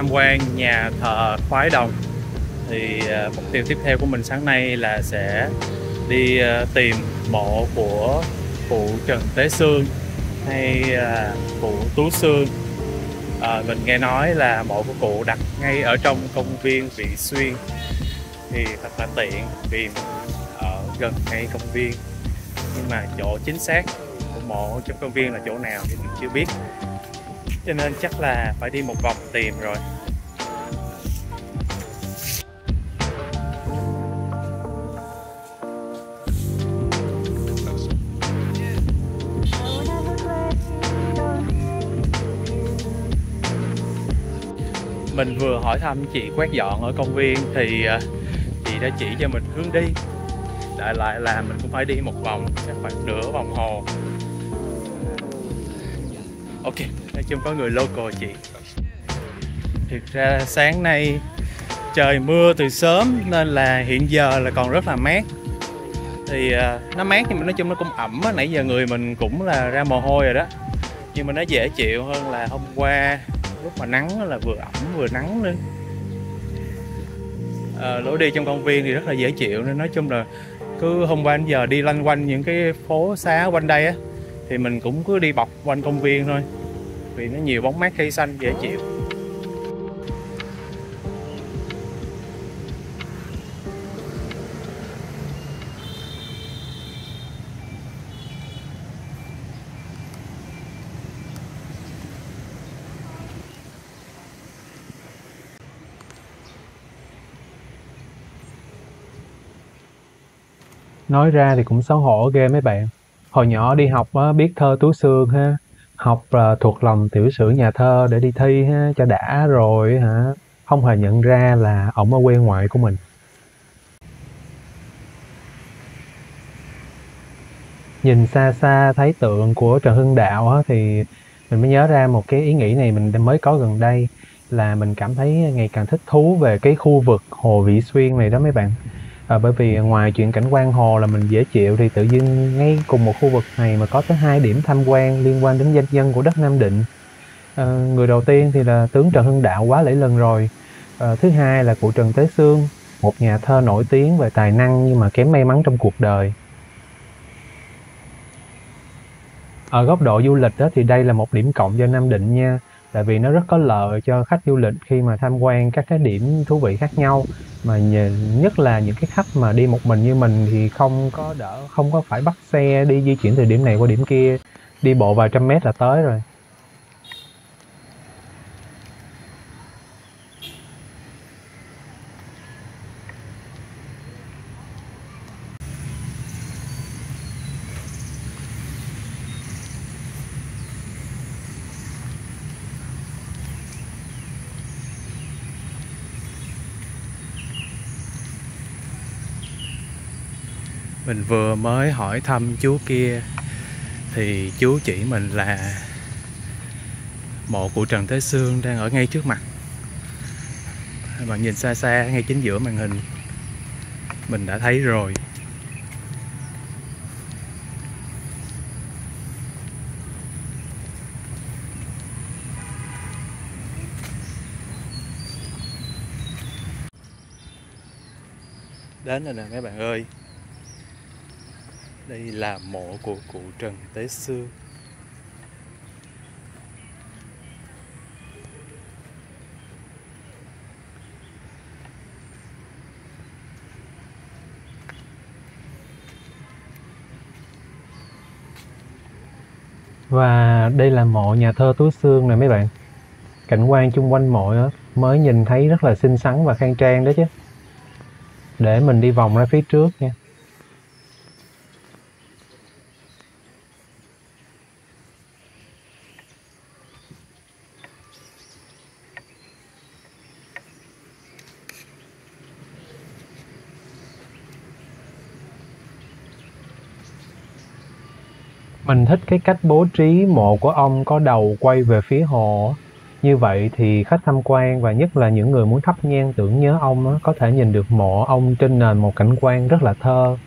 tham quan nhà thờ Khoái Đồng. Thì mục tiêu tiếp theo của mình sáng nay là sẽ đi tìm mộ của cụ Trần Tế Xương hay cụ Tú Xương. Mình nghe nói là mộ của cụ đặt ngay ở trong công viên Vị Xuyên, thì thật là tiện vì mình ở gần ngay công viên, nhưng mà chỗ chính xác của mộ trong công viên là chỗ nào thì mình chưa biết, cho nên chắc là phải đi một vòng tìm rồi. Mình vừa hỏi thăm chị quét dọn ở công viên thì chị đã chỉ cho mình hướng đi. Đại lại là mình cũng phải đi một vòng, chắc khoảng nửa vòng hồ. Ok, nói chung có người local chị. Thực ra sáng nay trời mưa từ sớm nên là hiện giờ là còn rất là mát. Thì nó mát nhưng mà nói chung nó cũng ẩm á. Nãy giờ người mình cũng là ra mồ hôi rồi đó, nhưng mà nó dễ chịu hơn là hôm qua lúc mà nắng là vừa ẩm vừa nắng nữa. Lối đi trong công viên thì rất là dễ chịu, nên nói chung là cứ hôm qua đến giờ đi lanh quanh những cái phố xá quanh đây á, thì mình cũng cứ đi bọc quanh công viên thôi, vì nó nhiều bóng mát cây xanh dễ chịu. Nói ra thì cũng xấu hổ ghê mấy bạn. Hồi nhỏ đi học á, biết thơ Tú Xương ha, học thuộc lòng tiểu sử nhà thơ để đi thi ha, cho đã rồi hả, không hề nhận ra là ổng ở quê ngoại của mình. Nhìn xa xa thấy tượng của Trần Hưng Đạo á, thì mình mới nhớ ra một cái ý nghĩ này mình mới có gần đây, là mình cảm thấy ngày càng thích thú về cái khu vực Hồ Vị Xuyên này đó mấy bạn. Bởi vì ngoài chuyện cảnh quan hồ là mình dễ chịu, thì tự dưng ngay cùng một khu vực này mà có tới 2 điểm tham quan liên quan đến danh nhân của đất Nam Định. Người đầu tiên thì là tướng Trần Hưng Đạo, quá lẫy lừng rồi. Thứ hai là cụ Trần Tế Xương, một nhà thơ nổi tiếng về tài năng nhưng mà kém may mắn trong cuộc đời. Ở góc độ du lịch đó thì đây là một điểm cộng cho Nam Định nha, tại vì nó rất có lợi cho khách du lịch khi mà tham quan các cái điểm thú vị khác nhau, mà nhất là những cái khách mà đi một mình như mình thì không có phải bắt xe đi di chuyển từ điểm này qua điểm kia, đi bộ vài trăm mét là tới rồi. Mình vừa mới hỏi thăm chú kia thì chú chỉ mình là mộ cụ Trần Tế Xương đang ở ngay trước mặt. Bạn nhìn xa xa ngay chính giữa màn hình, mình đã thấy rồi. Đến rồi nè mấy bạn ơi, đây là mộ của cụ Trần Tế Xương. Và đây là mộ nhà thơ Tú Xương nè mấy bạn. Cảnh quan chung quanh mộ á, mới nhìn thấy rất là xinh xắn và khang trang đó chứ. Để mình đi vòng ra phía trước nha. Mình thích cái cách bố trí mộ của ông có đầu quay về phía hồ. Như vậy thì khách tham quan và nhất là những người muốn thắp nhang tưởng nhớ ông có thể nhìn được mộ ông trên nền một cảnh quan rất là thơ.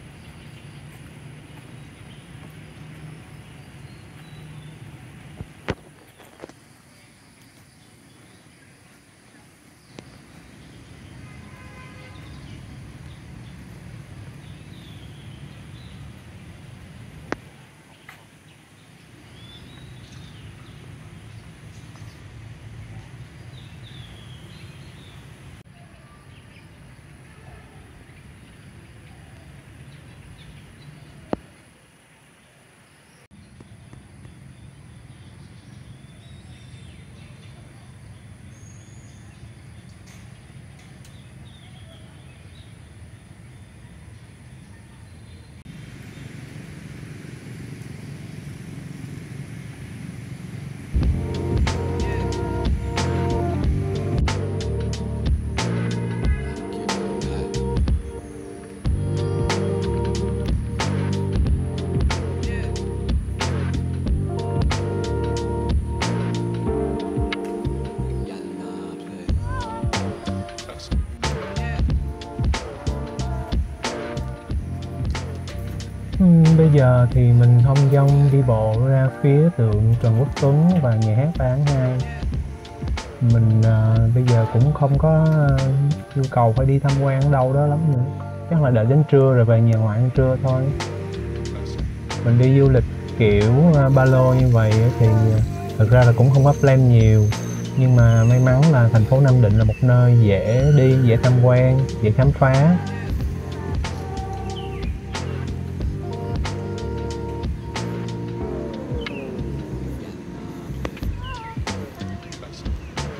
Bây giờ thì mình thông dong đi bộ ra phía tượng Trần Quốc Tuấn và nhà hát 3/2. Mình bây giờ cũng không có nhu cầu phải đi tham quan ở đâu đó lắm nữa. Chắc là đợi đến trưa rồi về nhà ngoại ăn trưa thôi. Mình đi du lịch kiểu ba lô như vậy thì thực ra là cũng không có plan nhiều. Nhưng mà may mắn là thành phố Nam Định là một nơi dễ đi, dễ tham quan, dễ khám phá.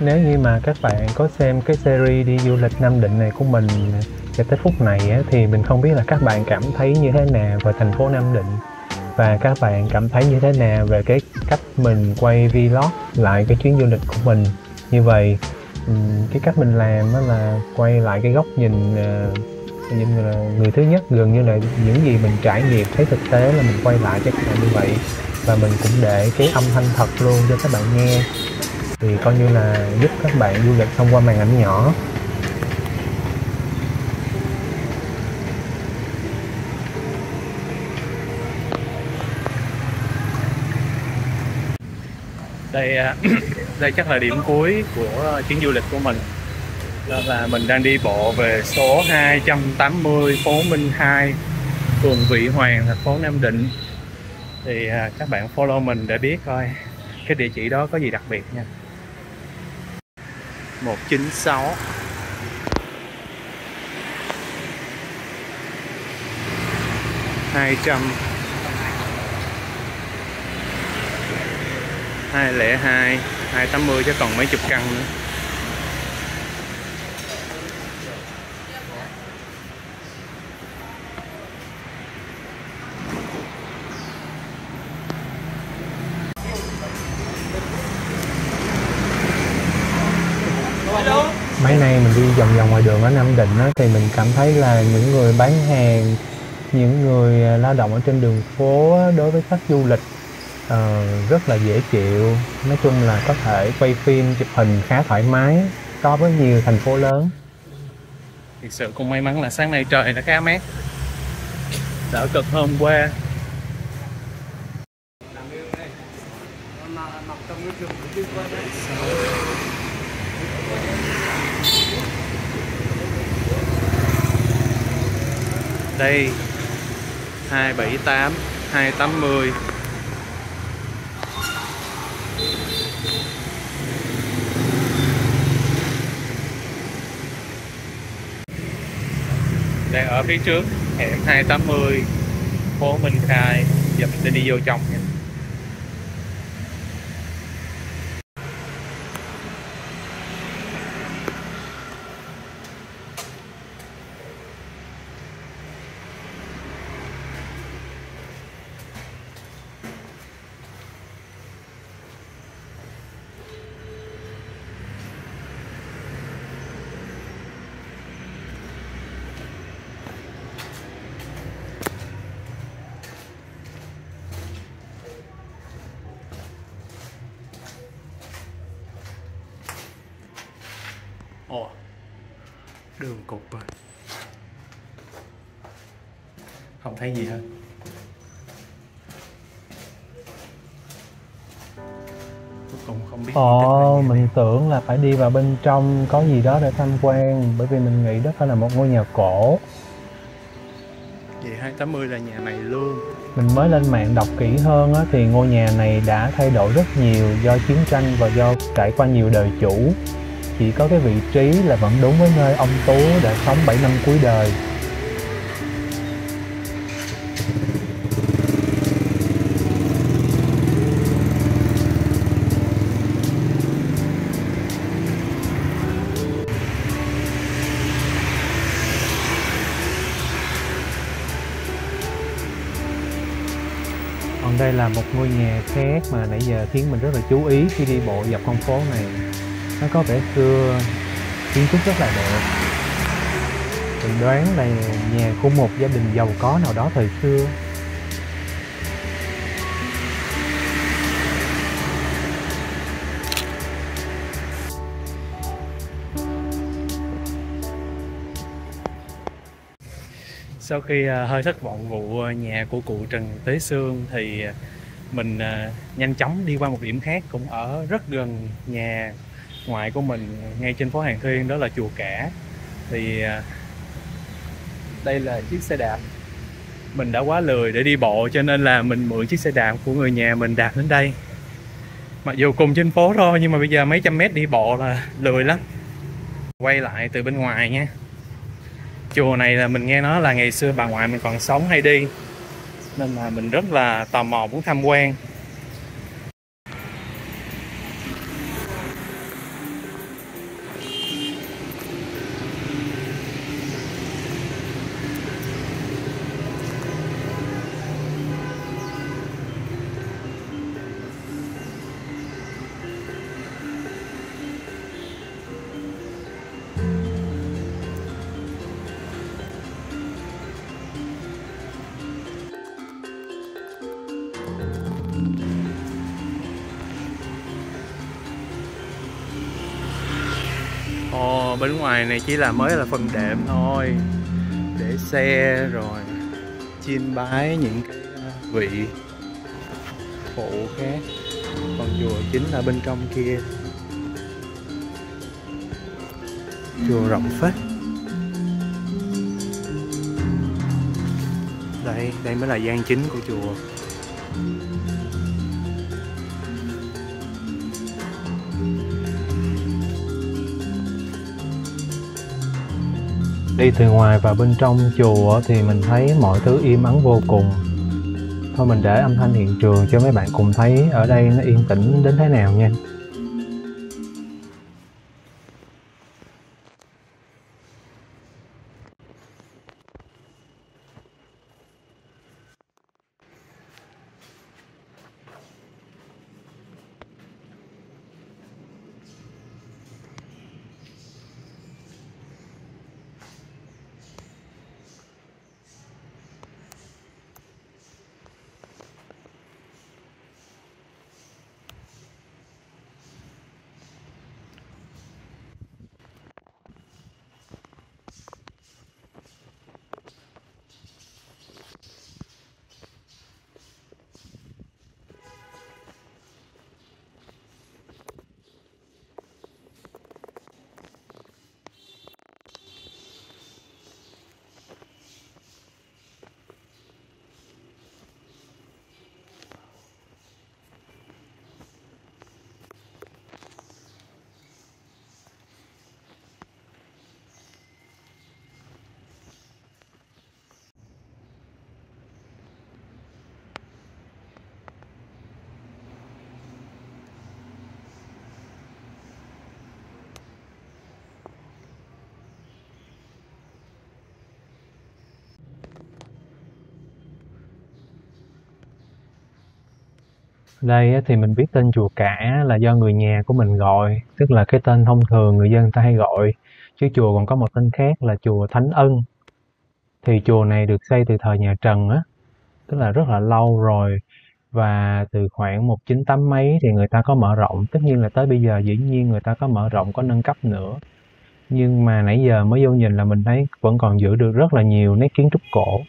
Nếu như mà các bạn có xem cái series đi du lịch Nam Định này của mình cho tới phút này á, thì mình không biết là các bạn cảm thấy như thế nào về thành phố Nam Định, và các bạn cảm thấy như thế nào về cái cách mình quay vlog lại cái chuyến du lịch của mình. Như vậy cái cách mình làm đó là quay lại cái góc nhìn như là người thứ nhất, gần như là những gì mình trải nghiệm thấy thực tế là mình quay lại cho các bạn như vậy, và mình cũng để cái âm thanh thật luôn cho các bạn nghe, thì coi như là giúp các bạn du lịch thông qua màn ảnh nhỏ. Đây đây chắc là điểm cuối của chuyến du lịch của mình. Đó là mình đang đi bộ về số 280 phố Minh Khai, phường Vị Hoàng, thành phố Nam Định. Thì các bạn follow mình để biết coi cái địa chỉ đó có gì đặc biệt nha. 196 200 202 280, chứ còn mấy chục căn nữa. Mấy nay mình đi vòng vòng ngoài đường ở Nam Định á, thì mình cảm thấy là những người bán hàng, những người lao động ở trên đường phố á, đối với khách du lịch rất là dễ chịu. Nói chung là có thể quay phim, chụp hình khá thoải mái so với nhiều thành phố lớn. Thực sự cũng may mắn là sáng nay trời nó khá mát, đỡ cực hôm qua. Đây 278 280. Đang ở phía trước hẻm 280 phố Minh Khai. Giờ mình sẽ đi vô trong nha. Ồ, đường cục rồi, không thấy gì hết. Cuối cùng không biết Mình tưởng là phải đi vào bên trong có gì đó để tham quan, bởi vì mình nghĩ đó phải là một ngôi nhà cổ. Vậy 280 là nhà này luôn. Mình mới lên mạng đọc kỹ hơn á, thì ngôi nhà này đã thay đổi rất nhiều do chiến tranh và do trải qua nhiều đời chủ. Chỉ có cái vị trí là vẫn đúng với nơi ông Tú đã sống 7 năm cuối đời. Còn đây là một ngôi nhà khác mà nãy giờ khiến mình rất là chú ý khi đi bộ dọc con phố này. Nó có vẻ xưa, kiến trúc rất là đẹp. Mình đoán là nhà của một gia đình giàu có nào đó thời xưa. Sau khi hơi thất vọng vụ nhà của cụ Trần Tế Xương thì mình nhanh chóng đi qua một điểm khác cũng ở rất gần nhà ngoại của mình, ngay trên phố Hàng Thuyên, đó là chùa Cả. Thì đây là chiếc xe đạp. Mình đã quá lười để đi bộ cho nên là mình mượn chiếc xe đạp của người nhà mình đạp đến đây. Mặc dù cùng trên phố thôi nhưng mà bây giờ mấy trăm mét đi bộ là lười lắm. Quay lại từ bên ngoài nha. Chùa này là mình nghe nói là ngày xưa bà ngoại mình còn sống hay đi, nên là mình rất là tò mò muốn tham quan. Ồ, bên ngoài này chỉ là mới là phần đệm thôi, để xe rồi chiêm bái những cái vị phụ khác. Còn chùa chính là bên trong kia. Chùa rộng phết. Đây mới là gian chính của chùa. Đi từ ngoài vào bên trong chùa thì mình thấy mọi thứ im ắng vô cùng. Thôi mình để âm thanh hiện trường cho mấy bạn cùng thấy ở đây nó yên tĩnh đến thế nào nha. Đây thì mình biết tên chùa Cả là do người nhà của mình gọi, tức là cái tên thông thường người dân ta hay gọi. Chứ chùa còn có một tên khác là chùa Thánh Ân. Thì chùa này được xây từ thời nhà Trần á, tức là rất là lâu rồi. Và từ khoảng 1980 mấy thì người ta có mở rộng, tất nhiên là tới bây giờ dĩ nhiên người ta có mở rộng, có nâng cấp nữa. Nhưng mà nãy giờ mới vô nhìn là mình thấy vẫn còn giữ được rất là nhiều nét kiến trúc cổ.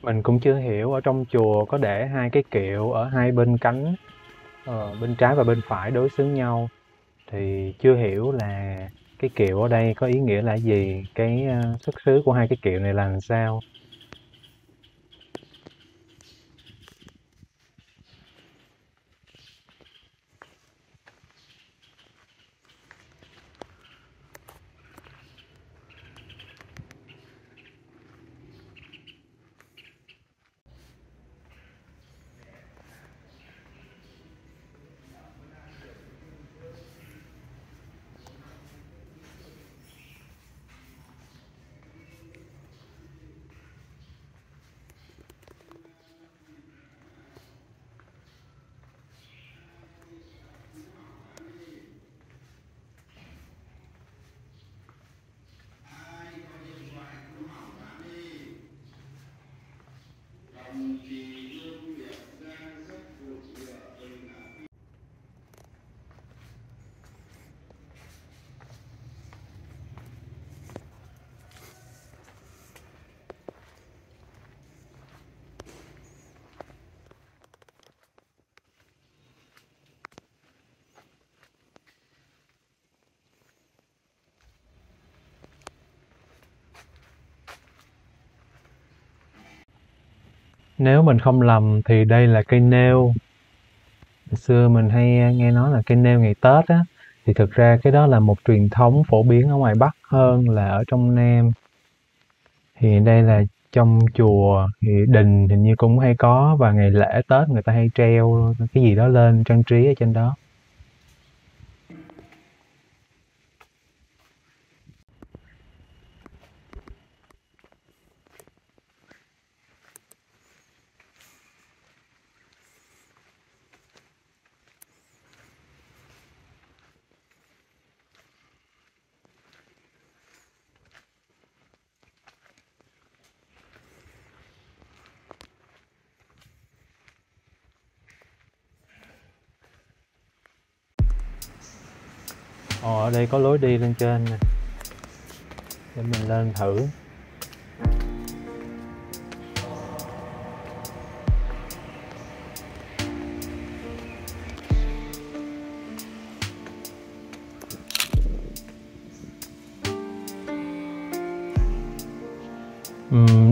Mình cũng chưa hiểu ở trong chùa có để hai cái kiệu ở hai bên cánh, bên trái và bên phải đối xứng nhau, thì chưa hiểu là cái kiệu ở đây có ý nghĩa là gì, xuất xứ của hai cái kiệu này là làm sao. Nếu mình không lầm thì đây là cây nêu. Hồi xưa mình hay nghe nói là cây nêu ngày Tết á, thì thực ra cái đó là một truyền thống phổ biến ở ngoài Bắc hơn là ở trong Nam. Thì đây là trong chùa, thì đình hình như cũng hay có, và ngày lễ Tết người ta hay treo cái gì đó lên trang trí ở trên đó. Ở đây có lối đi lên trên nè, để mình lên thử.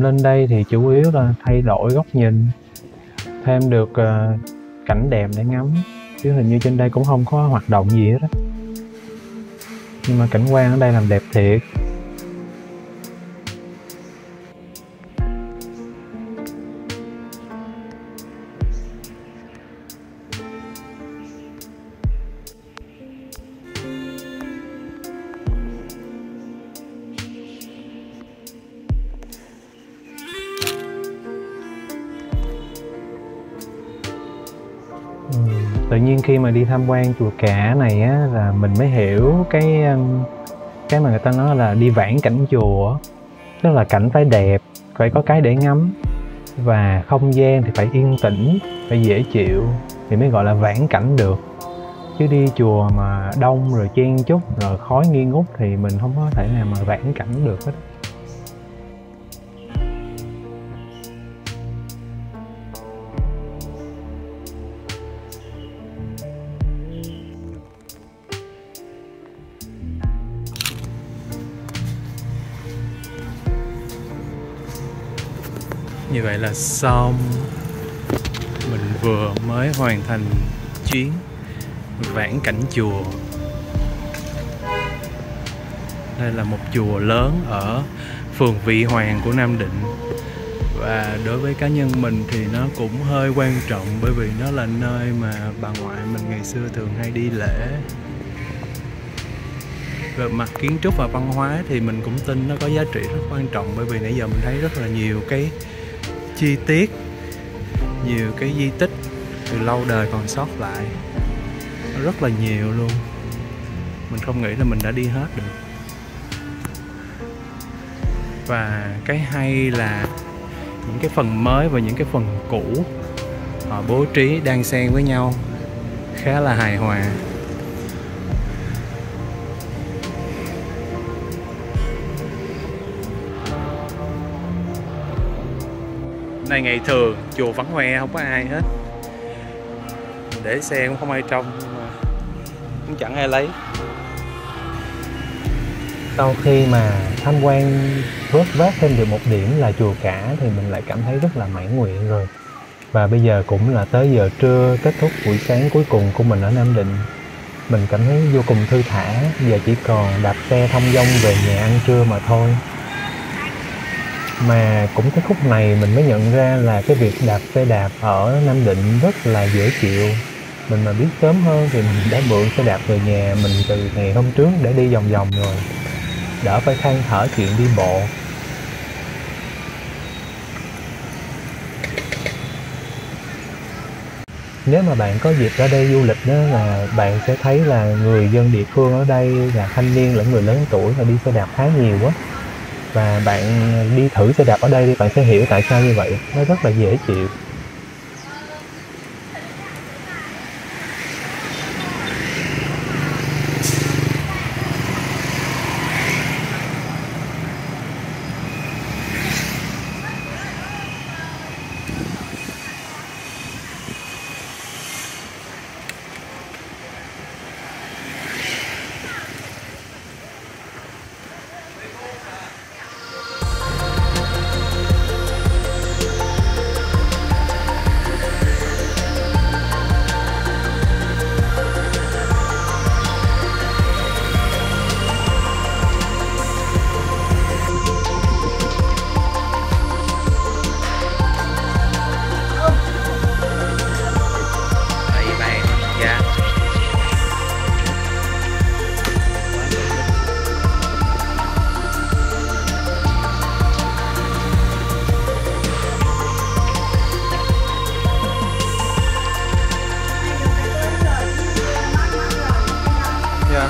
Lên đây thì chủ yếu là thay đổi góc nhìn, thêm được cảnh đẹp để ngắm, chứ hình như trên đây cũng không có hoạt động gì hết á. Nhưng mà cảnh quan ở đây làm đẹp thiệt. Tự nhiên khi mà đi tham quan chùa Cả này á, là mình mới hiểu cái mà người ta nói là đi vãn cảnh chùa á. Tức là cảnh phải đẹp, phải có cái để ngắm, và không gian thì phải yên tĩnh, phải dễ chịu thì mới gọi là vãn cảnh được. Chứ đi chùa mà đông rồi chen chúc rồi khói nghi ngút thì mình không có thể nào mà vãn cảnh được hết. Như vậy là xong. Mình vừa mới hoàn thành chuyến vãn cảnh chùa. Đây là một chùa lớn ở phường Vị Hoàng của Nam Định. Và đối với cá nhân mình thì nó cũng hơi quan trọng, bởi vì nó là nơi mà bà ngoại mình ngày xưa thường hay đi lễ. Về mặt kiến trúc và văn hóa thì mình cũng tin nó có giá trị rất quan trọng, bởi vì nãy giờ mình thấy rất là nhiều cái chi tiết, nhiều cái di tích từ lâu đời còn sót lại, rất là nhiều luôn. Mình không nghĩ là mình đã đi hết được. Và cái hay là những cái phần mới và những cái phần cũ họ bố trí đan xen với nhau khá là hài hòa. Nay ngày thường, chùa vắng hoe không có ai hết. Để xe cũng không ai trông, cũng chẳng ai lấy. Sau khi mà tham quan vớt vát thêm được một điểm là chùa Cả thì mình lại cảm thấy rất là mãn nguyện rồi. Và bây giờ cũng là tới giờ trưa, kết thúc buổi sáng cuối cùng của mình ở Nam Định. Mình cảm thấy vô cùng thư thả, giờ chỉ còn đạp xe thông dong về nhà ăn trưa mà thôi. Mà cũng cái khúc này mình mới nhận ra là cái việc đạp xe đạp ở Nam Định rất là dễ chịu. Mình mà biết sớm hơn thì mình đã mượn xe đạp về nhà mình từ ngày hôm trước để đi vòng vòng rồi. Đỡ phải than thở chuyện đi bộ. Nếu mà bạn có dịp ra đây du lịch đó là bạn sẽ thấy là người dân địa phương ở đây là thanh niên lẫn người lớn tuổi là đi xe đạp khá nhiều quá. Và bạn đi thử xe đạp ở đây thì bạn sẽ hiểu tại sao như vậy. Nó rất là dễ chịu.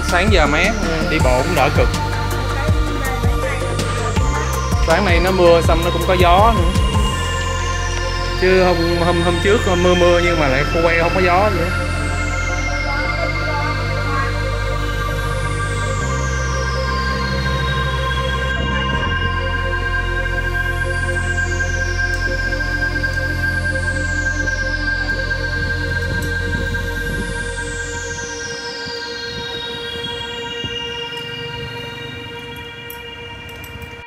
Sáng giờ mát, đi bộ cũng đỡ cực. Sáng nay nó mưa xong nó cũng có gió nữa. Chứ hôm trước mưa nhưng mà lại khô queo không có gió nữa.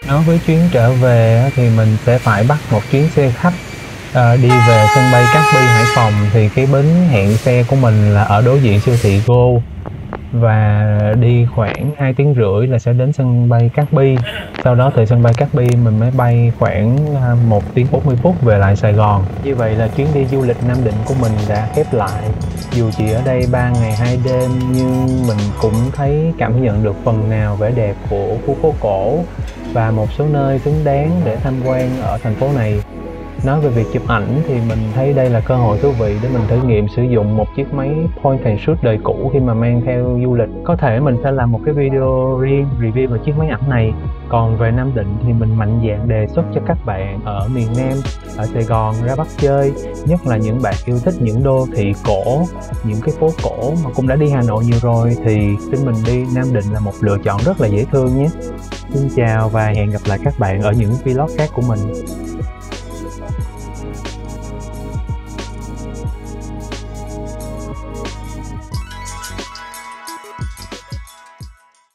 Nói với chuyến trở về thì mình sẽ phải bắt một chuyến xe khách đi về sân bay Cát Bi, Hải Phòng. Thì cái bến hẹn xe của mình là ở đối diện siêu thị Go. Và đi khoảng 2 tiếng rưỡi là sẽ đến sân bay Cát Bi. Sau đó từ sân bay Cát Bi mình mới bay khoảng 1 tiếng 40 phút về lại Sài Gòn. Như vậy là chuyến đi du lịch Nam Định của mình đã khép lại. Dù chỉ ở đây 3 ngày 2 đêm nhưng mình cũng thấy cảm nhận được phần nào vẻ đẹp của khu phố cổ và một số nơi xứng đáng để tham quan ở thành phố này. Nói về việc chụp ảnh thì mình thấy đây là cơ hội thú vị để mình thử nghiệm sử dụng một chiếc máy point and shoot đời cũ khi mà mang theo du lịch. Có thể mình sẽ làm một cái video riêng review về chiếc máy ảnh này. Còn về Nam Định thì mình mạnh dạn đề xuất cho các bạn ở miền Nam, ở Sài Gòn ra Bắc chơi, nhất là những bạn yêu thích những đô thị cổ, những cái phố cổ mà cũng đã đi Hà Nội nhiều rồi thì xin mình đi Nam Định là một lựa chọn rất là dễ thương nhé. Xin chào và hẹn gặp lại các bạn ở những vlog khác của mình.